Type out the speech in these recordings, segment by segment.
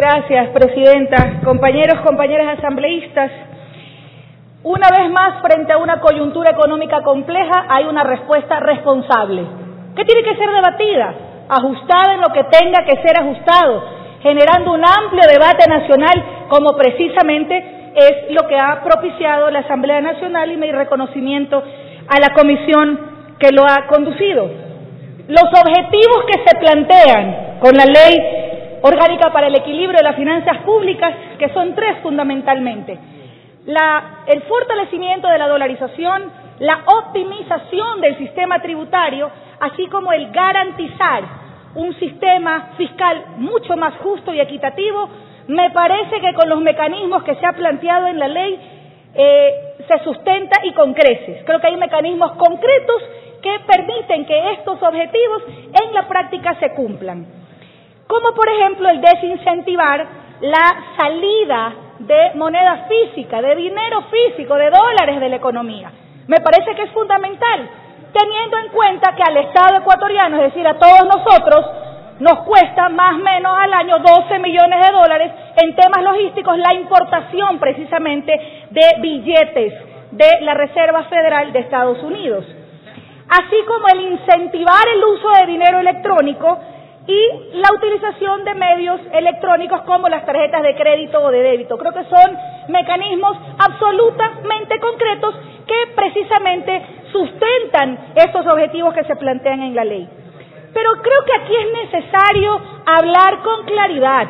Gracias, Presidenta. Compañeros, compañeras asambleístas, una vez más, frente a una coyuntura económica compleja, hay una respuesta responsable, que tiene que ser debatida, ajustada en lo que tenga que ser ajustado, generando un amplio debate nacional, como precisamente es lo que ha propiciado la Asamblea Nacional, y mi reconocimiento a la comisión que lo ha conducido. Los objetivos que se plantean con la Ley Orgánica para el Equilibrio de las Finanzas Públicas, que son tres fundamentalmente: el fortalecimiento de la dolarización, la optimización del sistema tributario, así como el garantizar un sistema fiscal mucho más justo y equitativo. Me parece que con los mecanismos que se ha planteado en la ley se sustenta y con creces. Creo que hay mecanismos concretos que permiten que estos objetivos en la práctica se cumplan, como por ejemplo el desincentivar la salida de moneda física, de dinero físico, de dólares de la economía. Me parece que es fundamental, teniendo en cuenta que al Estado ecuatoriano, es decir, a todos nosotros, nos cuesta más o menos al año 12 millones de dólares en temas logísticos la importación precisamente de billetes de la Reserva Federal de Estados Unidos, así como el incentivar el uso de dinero electrónico y la utilización de medios electrónicos como las tarjetas de crédito o de débito. Creo que son mecanismos absolutamente concretos que precisamente sustentan estos objetivos que se plantean en la ley. Pero creo que aquí es necesario hablar con claridad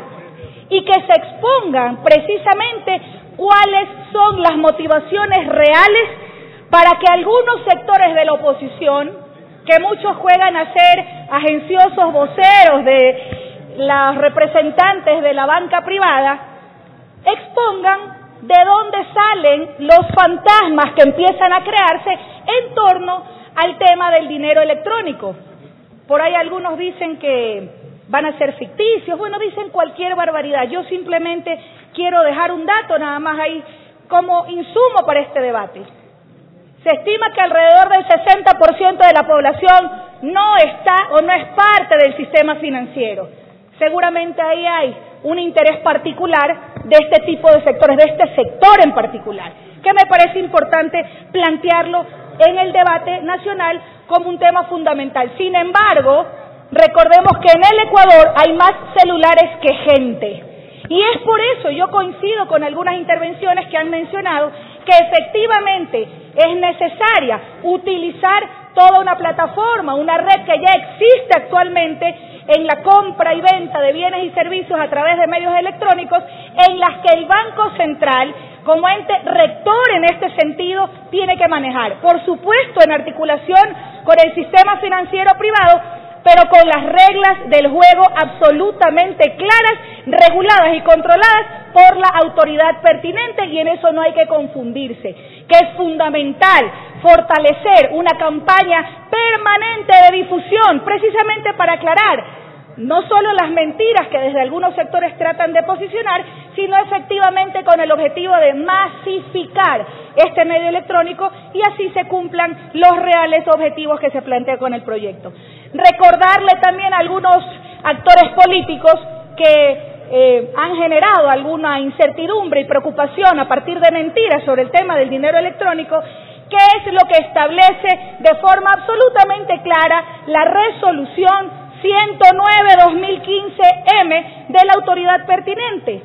y que se expongan precisamente cuáles son las motivaciones reales para que algunos sectores de la oposición, que muchos juegan a ser agenciosos voceros de los representantes de la banca privada, expongan de dónde salen los fantasmas que empiezan a crearse en torno al tema del dinero electrónico. Por ahí algunos dicen que van a ser ficticios, bueno, dicen cualquier barbaridad. Yo simplemente quiero dejar un dato nada más ahí como insumo para este debate. Se estima que alrededor del 60% de la población no está o no es parte del sistema financiero. Seguramente ahí hay un interés particular de este tipo de sectores, de este sector en particular, que me parece importante plantearlo en el debate nacional como un tema fundamental. Sin embargo, recordemos que en el Ecuador hay más celulares que gente. Y es por eso, yo coincido con algunas intervenciones que han mencionado, que efectivamente es necesaria utilizar toda una plataforma, una red que ya existe actualmente en la compra y venta de bienes y servicios a través de medios electrónicos, en las que el Banco Central, como ente rector en este sentido, tiene que manejar. Por supuesto, en articulación con el sistema financiero privado, pero con las reglas del juego absolutamente claras, reguladas y controladas por la autoridad pertinente, y en eso no hay que confundirse, que es fundamental fortalecer una campaña permanente de difusión, precisamente para aclarar no solo las mentiras que desde algunos sectores tratan de posicionar, sino efectivamente con el objetivo de masificar este medio electrónico y así se cumplan los reales objetivos que se plantean con el proyecto. Recordarle también a algunos actores políticos que han generado alguna incertidumbre y preocupación a partir de mentiras sobre el tema del dinero electrónico, que es lo que establece de forma absolutamente clara la resolución 109/2015-M de la autoridad pertinente.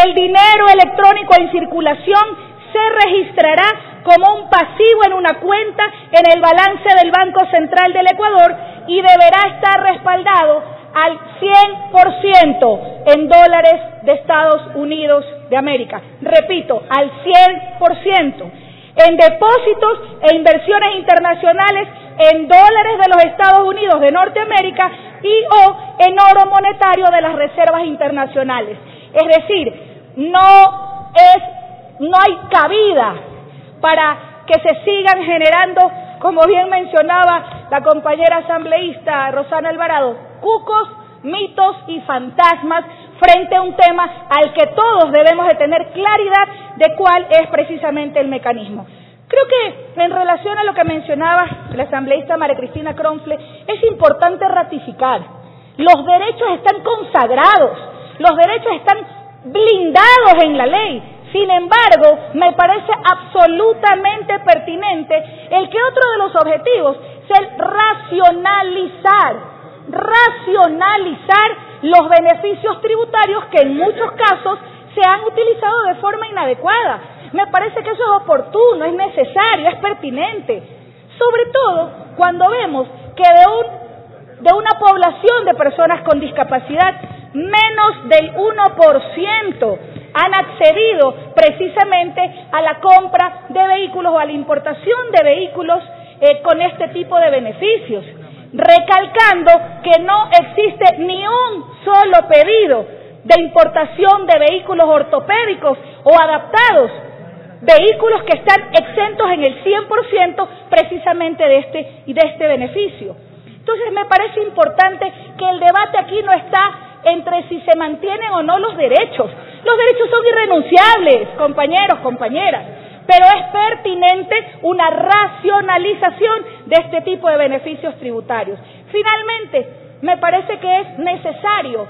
El dinero electrónico en circulación se registrará como un pasivo en una cuenta en el balance del Banco Central del Ecuador y deberá estar respaldado al 100% en dólares de Estados Unidos de América. Repito, al 100%. En depósitos e inversiones internacionales en dólares de los Estados Unidos de Norteamérica y o en oro monetario de las reservas internacionales. Es decir, no hay cabida para que se sigan generando, como bien mencionaba la compañera asambleísta Rosana Alvarado, cucos, mitos y fantasmas frente a un tema al que todos debemos de tener claridad de cuál es precisamente el mecanismo. Creo que en relación a lo que mencionaba la asambleísta María Cristina Cronfle, es importante ratificar, los derechos están consagrados, los derechos están blindados en la ley. Sin embargo, me parece absolutamente pertinente el que otro de los objetivos sea el racionalizar los beneficios tributarios que en muchos casos se han utilizado de forma inadecuada. Me parece que eso es oportuno, es necesario, es pertinente. Sobre todo cuando vemos que de una población de personas con discapacidad, menos del 1% han accedido precisamente a la compra de vehículos o a la importación de vehículos con este tipo de beneficios. Recalcando que no existe ni un solo pedido de importación de vehículos ortopédicos o adaptados, vehículos que están exentos en el 100% precisamente de este beneficio. Entonces me parece importante que el debate aquí no está entre si se mantienen o no los derechos. Los derechos son irrenunciables, compañeros, compañeras, pero es pertinente una racionalización de este tipo de beneficios tributarios. Finalmente, me parece que es necesario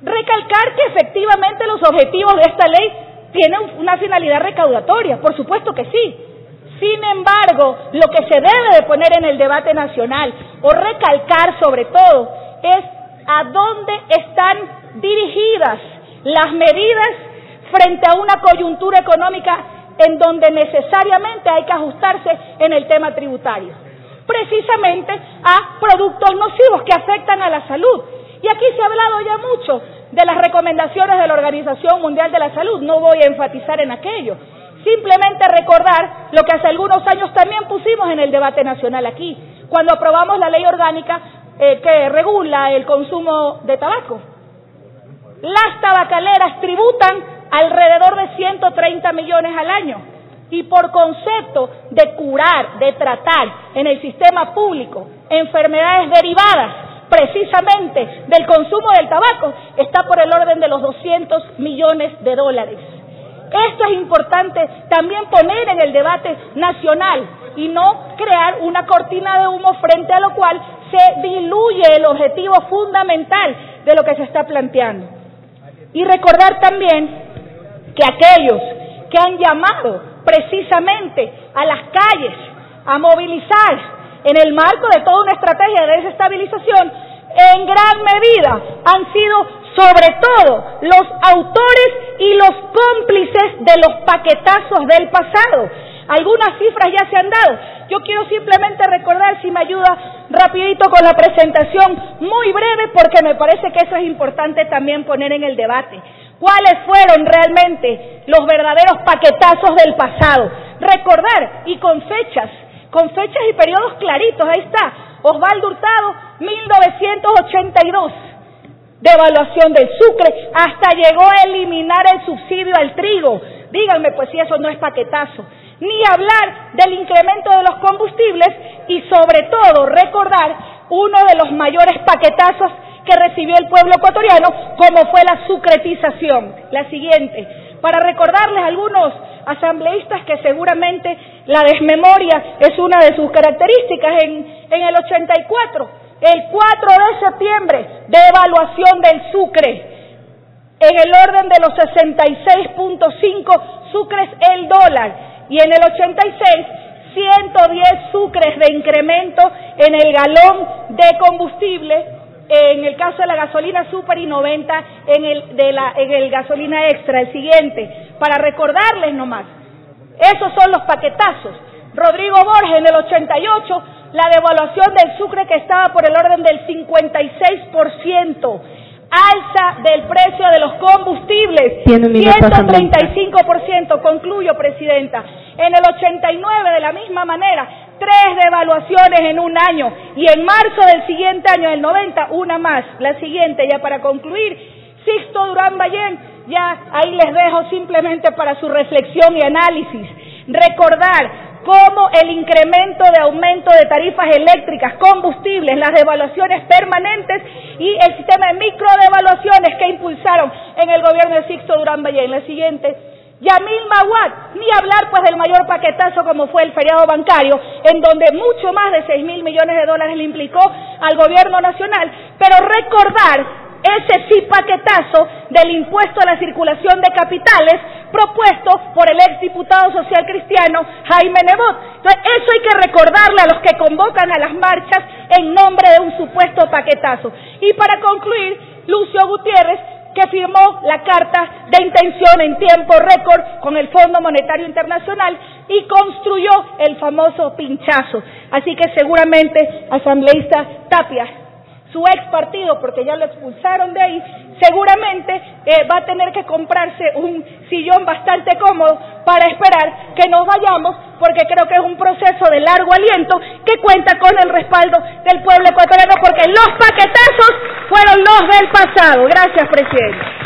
recalcar que efectivamente los objetivos de esta ley tienen una finalidad recaudatoria, por supuesto que sí. Sin embargo, lo que se debe de poner en el debate nacional, o recalcar sobre todo, es a dónde están dirigidas las medidas frente a una coyuntura económica en donde necesariamente hay que ajustarse en el tema tributario, precisamente a productos nocivos que afectan a la salud. Y aquí se ha hablado ya mucho de las recomendaciones de la Organización Mundial de la Salud, no voy a enfatizar en aquello, simplemente recordar lo que hace algunos años también pusimos en el debate nacional aquí, cuando aprobamos la ley orgánica que regula el consumo de tabaco. Las tabacaleras tributan alrededor de 130 millones al año y por concepto de curar, de tratar en el sistema público enfermedades derivadas precisamente del consumo del tabaco, está por el orden de los 200 millones de dólares. Esto es importante también poner en el debate nacional y no crear una cortina de humo frente a lo cual se diluye el objetivo fundamental de lo que se está planteando. Y recordar también que aquellos que han llamado precisamente a las calles a movilizar en el marco de toda una estrategia de desestabilización, en gran medida han sido sobre todo los autores y los cómplices de los paquetazos del pasado. Algunas cifras ya se han dado. Yo quiero simplemente recordar, si me ayuda rapidito con la presentación, muy breve, porque me parece que eso es importante también poner en el debate. ¿Cuáles fueron realmente los verdaderos paquetazos del pasado? Recordar, y con fechas y periodos claritos, ahí está. Osvaldo Hurtado, 1982. Devaluación del sucre, hasta llegó a eliminar el subsidio al trigo. Díganme, pues, si eso no es paquetazo. Ni hablar del incremento de los combustibles y, sobre todo, recordar uno de los mayores paquetazos que recibió el pueblo ecuatoriano, como fue la sucretización. La siguiente, para recordarles a algunos asambleístas que seguramente la desmemoria es una de sus características, en el 84, el 4 de septiembre, devaluación del sucre, en el orden de los 66.5 sucres el dólar, y en el 86, 110 sucres de incremento en el galón de combustible, en el caso de la gasolina super, y 90 en el gasolina extra. El siguiente, para recordarles nomás, esos son los paquetazos. Rodrigo Borges, en el 88, la devaluación del sucre que estaba por el orden del 56%, alza del precio de los combustibles, 135%, concluyo, Presidenta. En el 89, de la misma manera, 3 devaluaciones en un año, y en marzo del siguiente año, el 90, una más. La siguiente, ya para concluir, Sixto Durán Ballén, ya ahí les dejo simplemente para su reflexión y análisis. Recordar cómo el incremento de aumento de tarifas eléctricas, combustibles, las devaluaciones permanentes y el sistema de microdevaluaciones que impulsaron en el gobierno de Sixto Durán Ballén. La siguiente, Yamil Maguad, ni hablar pues del mayor paquetazo como fue el feriado bancario, en donde mucho más de 6.000 millones de dólares le implicó al gobierno nacional, pero recordar ese ese sí paquetazo del impuesto a la circulación de capitales propuesto por el exdiputado social cristiano Jaime Nebot. Entonces, eso hay que recordarle a los que convocan a las marchas en nombre de un supuesto paquetazo. Y para concluir, Lucio Gutiérrez, que firmó la carta de intención en tiempo récord con el Fondo Monetario Internacional y construyó el famoso pinchazo. Así que seguramente, asambleísta Tapia, su ex partido, porque ya lo expulsaron de ahí, seguramente va a tener que comprarse un sillón bastante cómodo para esperar que nos vayamos, porque creo que es un proceso de largo aliento que cuenta con el respaldo del pueblo ecuatoriano, porque los paquetazos fueron los del pasado. Gracias, presidente.